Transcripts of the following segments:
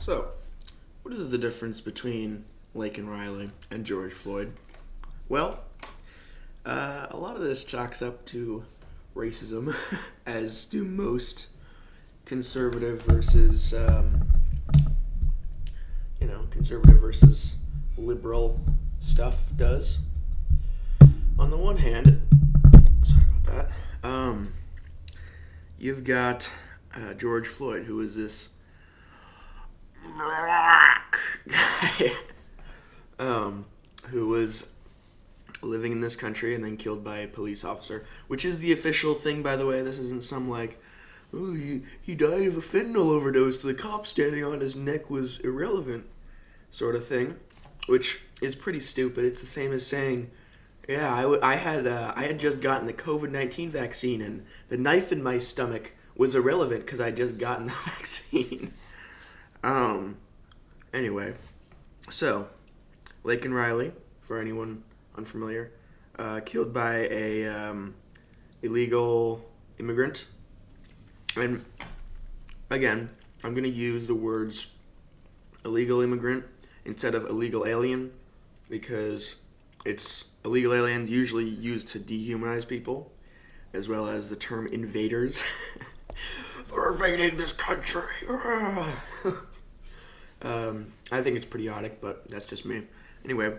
So, what is the difference between Laken Riley and George Floyd? Well, a lot of this chalks up to racism, as do most conservative versus, conservative versus liberal stuff does. On the one hand, sorry about that, you've got George Floyd, who is this guy who was living in this country and then killed by a police officer, which is the official thing, by the way. This isn't some oh, he died of a fentanyl overdose. The cop standing on his neck was irrelevant sort of thing, which is pretty stupid. It's the same as saying, yeah, I had just gotten the COVID-19 vaccine and the knife in my stomach was irrelevant because I had just gotten the vaccine. Anyway, so Laken Riley, for anyone unfamiliar, killed by a illegal immigrant. And again, I'm going to use the words illegal immigrant instead of illegal alien because it's illegal aliens usually used to dehumanize people, as well as the term invaders. They're invading this country. I think it's pretty idiotic, but that's just me. Anyway,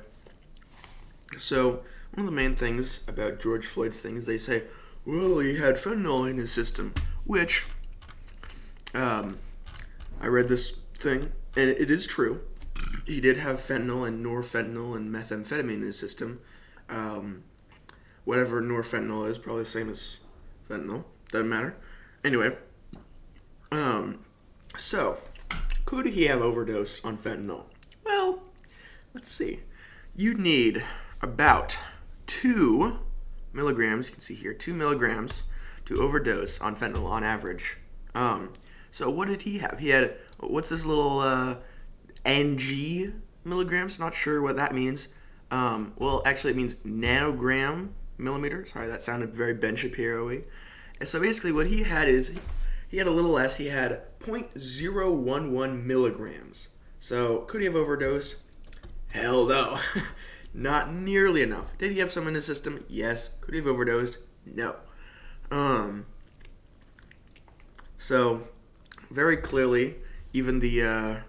so one of the main things about George Floyd's thing is they say, well, he had fentanyl in his system, which I read this thing, and it is true. He did have fentanyl and norfentanyl and methamphetamine in his system. Whatever norfentanyl is, probably the same as fentanyl. Doesn't matter. Anyway, so could he have overdosed on fentanyl? Well, let's see. You'd need about 2 milligrams, you can see here, 2 milligrams to overdose on fentanyl on average. So what did he have? He had, what's this little NG milligrams? Not sure what that means. Well, actually it means nanogram millimeter. Sorry, that sounded very Ben Shapiro-y. And so basically what he had is, he had a little less. He had 0.011 milligrams. So could he have overdosed? Hell no. Not nearly enough. Did he have some in his system? Yes. Could he have overdosed? No. So very clearly, even the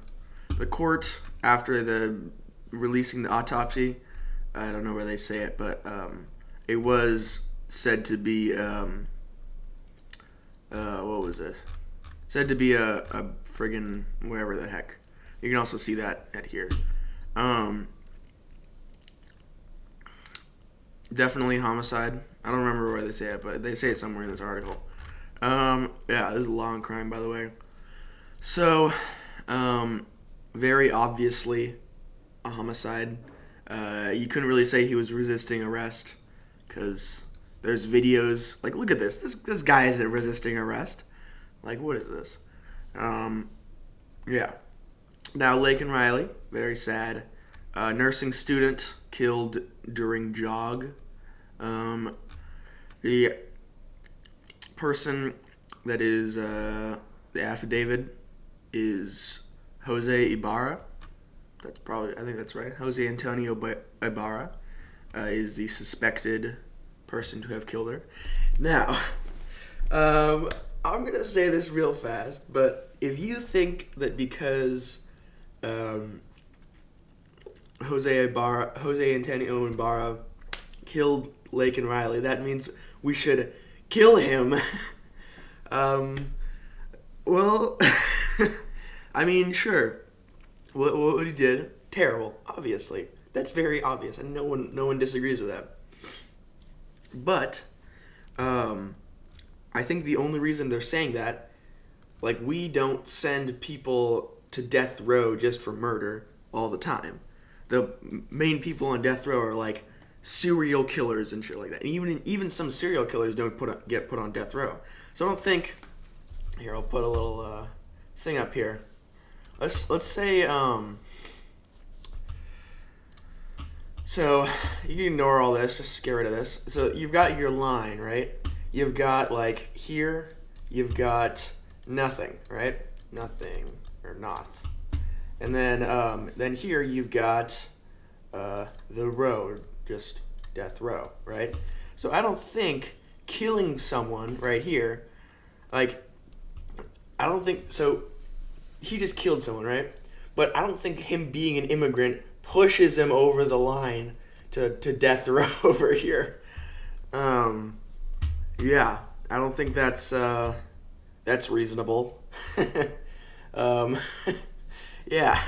court, after the releasing the autopsy, I don't know where they say it, but it was said to be what was it? Said to be a friggin' wherever the heck. You can also see that at here. Definitely homicide. I don't remember where they say it, but they say it somewhere in this article. Yeah, this is a long crime, by the way. So, very obviously a homicide. You couldn't really say he was resisting arrest because there's videos. Like, look at this. This guy isn't resisting arrest. Like, what is this? Yeah. Now, Laken Riley, very sad. Nursing student killed during jog. The person that is the affidavit is Jose Ibarra. That's probably, I think that's right. Jose Antonio Ibarra is the suspected person to have killed her. Now, I'm going to say this real fast, but if you think that because Jose Antonio Ibarra killed Laken Riley, that means we should kill him. Well, I mean, sure. What he did, terrible, obviously. That's very obvious, and no one disagrees with that. But I think the only reason they're saying that, like, we don't send people to death row just for murder all the time. The main people on death row are like serial killers and shit like that. And even some serial killers don't get put on death row. So I don't think. Here, I'll put a little thing up here. Let's say so you can ignore all this, just get rid of this. So you've got your line, right? You've got like here, you've got nothing, right? Nothing or not. And then here you've got the row, just death row, right? So I don't think killing someone right here, like, I don't think so. He just killed someone, right? But I don't think him being an immigrant pushes him over the line to death row over here. Yeah, I don't think that's reasonable. um, yeah,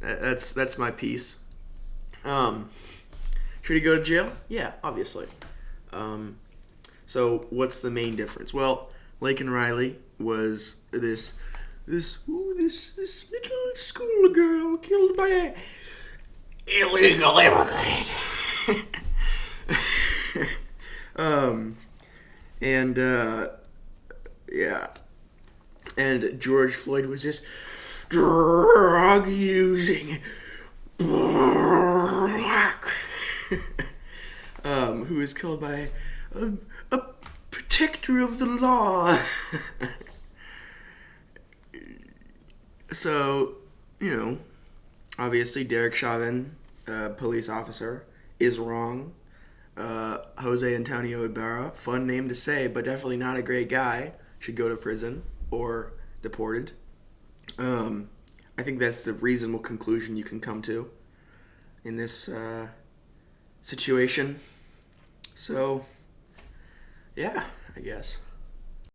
that's my piece. Should he go to jail? Yeah, obviously. So what's the main difference? Well, Laken Riley was this little schoolgirl killed by a illegal immigrant. And yeah, and George Floyd was this drug using black who was killed by a protector of the law. So, obviously Derek Chauvin, police officer, is wrong. Jose Antonio Ibarra, fun name to say, but definitely not a great guy, should go to prison or deported. I think that's the reasonable conclusion you can come to in this situation. So, yeah, I guess.